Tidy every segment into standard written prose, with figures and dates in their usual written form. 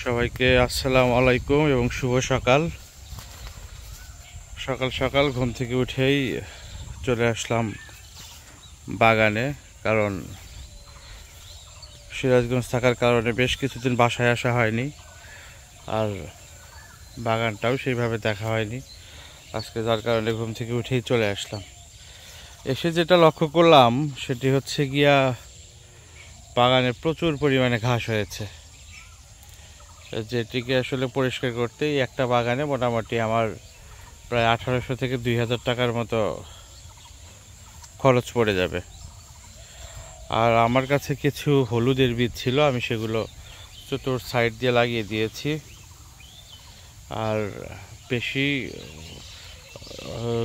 সবাইকে আসসালামু আলাইকুম এবং শুভ সকাল। সকাল সকাল ঘুম থেকে উঠেই চলে আসলাম বাগানে, কারণ সিরাজগঞ্জ থাকার কারণে বেশ কিছুদিন বাসায় আসা হয়নি, আর বাগানটাও সেইভাবে দেখা হয়নি আজকে, যার কারণে ঘুম থেকে উঠেই চলে আসলাম। এসে যেটা লক্ষ্য করলাম সেটি হচ্ছে গিয়া বাগানে প্রচুর পরিমাণে ঘাস হয়েছে, যেটিকে আসলে পরিষ্কার করতেই একটা বাগানে মোটামুটি আমার প্রায় 1800 থেকে 2000 টাকার মতো খরচ পড়ে যাবে। আর আমার কাছে কিছু হলুদের বীজ ছিল, আমি সেগুলো চতুর সাইড দিয়ে লাগিয়ে দিয়েছি। আর বেশি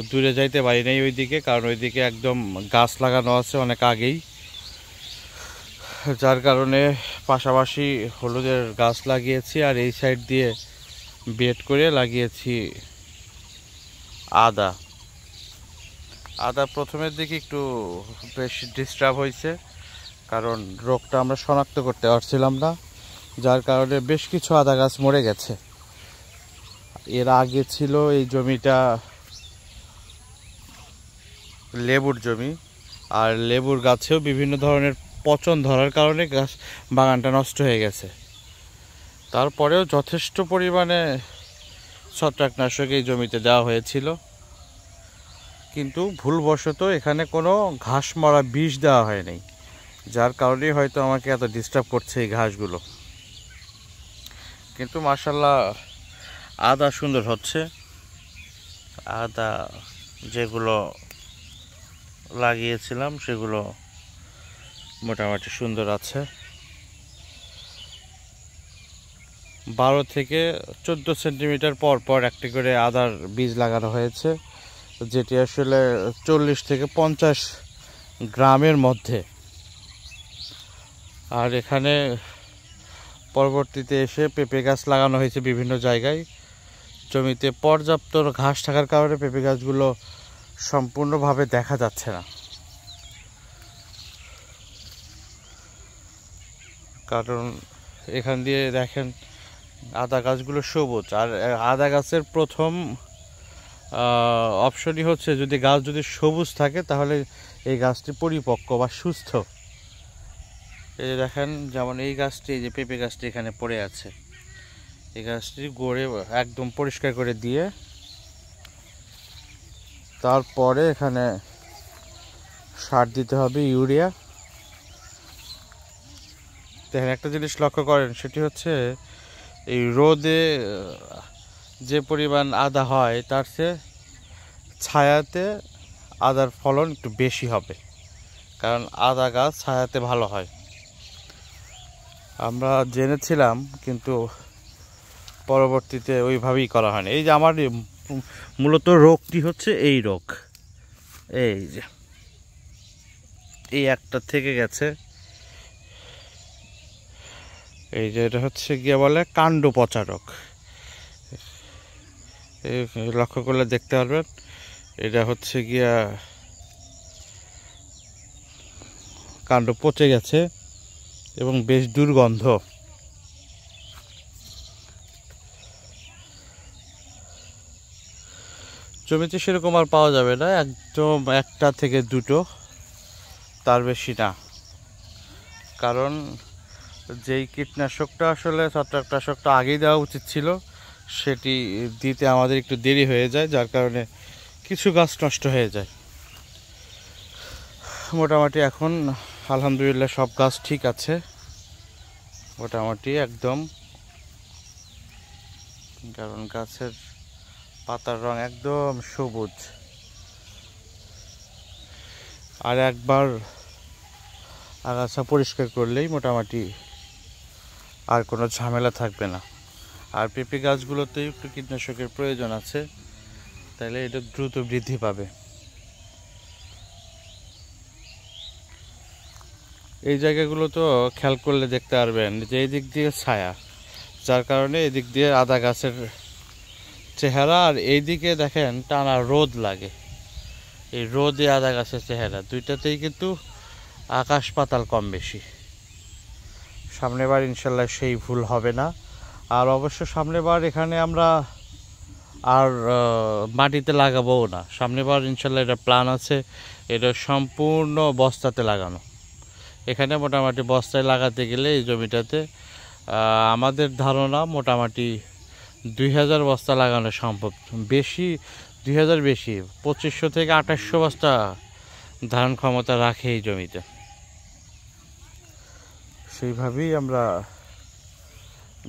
দূরে যাইতে পারি নাই ওইদিকে, কারণ ওইদিকে একদম গাছ লাগানো আছে অনেক আগেই, যার কারণে পাশাপাশি হলুদের গাছ লাগিয়েছি। আর এই সাইড দিয়ে বেড করে লাগিয়েছি আদা। প্রথমের দিকে একটু বেশি ডিস্টার্ব হয়েছে, কারণ রোগটা আমরা শনাক্ত করতে পারছিলাম না, যার কারণে বেশ কিছু আদা গাছ মরে গেছে। এর আগে ছিল এই জমিটা লেবুর জমি, আর লেবুর গাছেও বিভিন্ন ধরনের পচন ধরার কারণে গাছ বাগানটা নষ্ট হয়ে গেছে। তারপরেও যথেষ্ট পরিমাণে ছত্রাকনাশক এই জমিতে দেওয়া হয়েছিল, কিন্তু ভুলবশত এখানে কোনো ঘাস মারা বিষ দেওয়া হয়নি, যার কারণে হয়তো আমাকে এত ডিস্টার্ব করছে এই ঘাসগুলো। কিন্তু মাশাআল্লাহ আদা সুন্দর হচ্ছে। আদা যেগুলো লাগিয়েছিলাম সেগুলো মোটামুটি সুন্দর আছে। 12 থেকে 14 সেন্টিমিটার পর পর একটি করে আদার বীজ লাগানো হয়েছে, যেটি আসলে 40 থেকে 50 গ্রামের মধ্যে। আর এখানে পরবর্তীতে এসে পেঁপে গাছ লাগানো হয়েছে বিভিন্ন জায়গায়। জমিতে পর্যাপ্ত ঘাস থাকার কারণে পেঁপে গাছগুলো সম্পূর্ণভাবে দেখা যাচ্ছে না, কারণ এখান দিয়ে দেখেন আদা গাছগুলো সবুজ। আর আদা গাছের প্রথম অপশনই হচ্ছে যদি গাছ যদি সবুজ থাকে তাহলে এই গাছটি পরিপক্ক বা সুস্থ। এই যে দেখেন, যেমন এই গাছটি, এই যে পেঁপে গাছটি এখানে পড়ে আছে, এই গাছটি গড়ে একদম পরিষ্কার করে দিয়ে তারপরে এখানে সার দিতে হবে, ইউরিয়া। দেখেন একটা জিনিস লক্ষ্য করেন, সেটি হচ্ছে এই রোদে যে পরিমাণ আদা হয় তার চেয়ে ছায়াতে আদার ফলন একটু বেশি হবে, কারণ আদা গাছ ছায়াতে ভালো হয়। আমরা জেনেছিলাম, কিন্তু পরবর্তীতে ওইভাবেই করা হয়নি। এই যে আমার মূলত রোগটি হচ্ছে এই রোগ, এই যে এই একটা থেকে গেছে, এই যে এটা হচ্ছে গিয়ে বলে কাণ্ড পচা রোগ। লক্ষ্য করলে দেখতে পারবেন এটা হচ্ছে গিয়া কাণ্ড পচে গেছে এবং বেশ দুর্গন্ধ। জমিতে সেরকম আর পাওয়া যাবে না, একদম একটা থেকে দুটো, তার বেশি না। কারণ যেই কীটনাশকটা আসলে ছত্রাকনাশকটা আগেই দেওয়া উচিত ছিল, সেটি দিতে আমাদের একটু দেরি হয়ে যায়, যার কারণে কিছু গাছ নষ্ট হয়ে যায়। মোটামুটি এখন আলহামদুলিল্লাহ সব গাছ ঠিক আছে, মোটামুটি একদম, কারণ গাছের পাতার রং একদম সবুজ। আর একবার আগাছা পরিষ্কার করলেই মোটামুটি আর কোনো ঝামেলা থাকবে না। আর পেঁপে গাছগুলোতেই একটু কীটনাশকের প্রয়োজন আছে, তাহলে এটা দ্রুত বৃদ্ধি পাবে। এই জায়গাগুলো তো খেয়াল করলে দেখতে পারবেন যে এই দিক দিয়ে ছায়া, যার কারণে এই দিক দিয়ে আদা গাছের চেহারা, আর এই দিকে দেখেন টানা রোদ লাগে, এই রোদে আদা গাছের চেহারা দুইটাতেই কিন্তু আকাশ পাতাল কম বেশি। সামনেবার ইনশাল্লাহ সেই ভুল হবে না, আর অবশ্য সামনের বার এখানে আমরা আর মাটিতে লাগাবোও না, সামনের বার ইনশাল্লাহ এটা প্ল্যান আছে, এটা সম্পূর্ণ বস্তাতে লাগানো। এখানে মোটামুটি বস্তায় লাগাতে গেলে এই জমিটাতে আমাদের ধারণা মোটামুটি 2000 বস্তা লাগানো সম্ভব, বেশি 2000 বেশি 2500 থেকে 2800 বস্তা ধারণ ক্ষমতা রাখে এই জমিতে। সেইভাবেই আমরা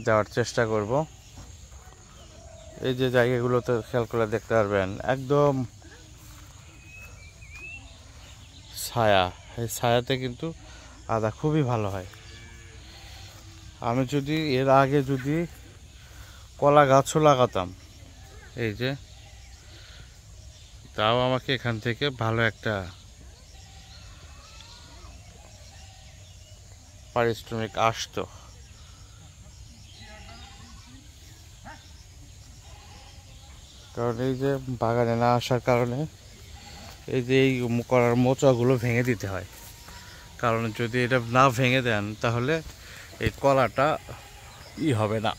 যাওয়ার চেষ্টা করব। এই যে জায়গাগুলোতে খেয়াল করে দেখতে পারবেন একদম ছায়া, এই ছায়াতে কিন্তু আদা খুবই ভালো হয়। আমি যদি এর আগে যদি কলা গাছও লাগাতাম, এই যে, তাও আমাকে এখান থেকে ভালো একটা পারিশ্রমিক আসতো। কারণ এই যে বাগানে না আসার কারণে এই যে এই কলার মোচাগুলো ভেঙে দিতে হয়, কারণ যদি এটা না ভেঙে দেন তাহলে এই কলাটা হবে না।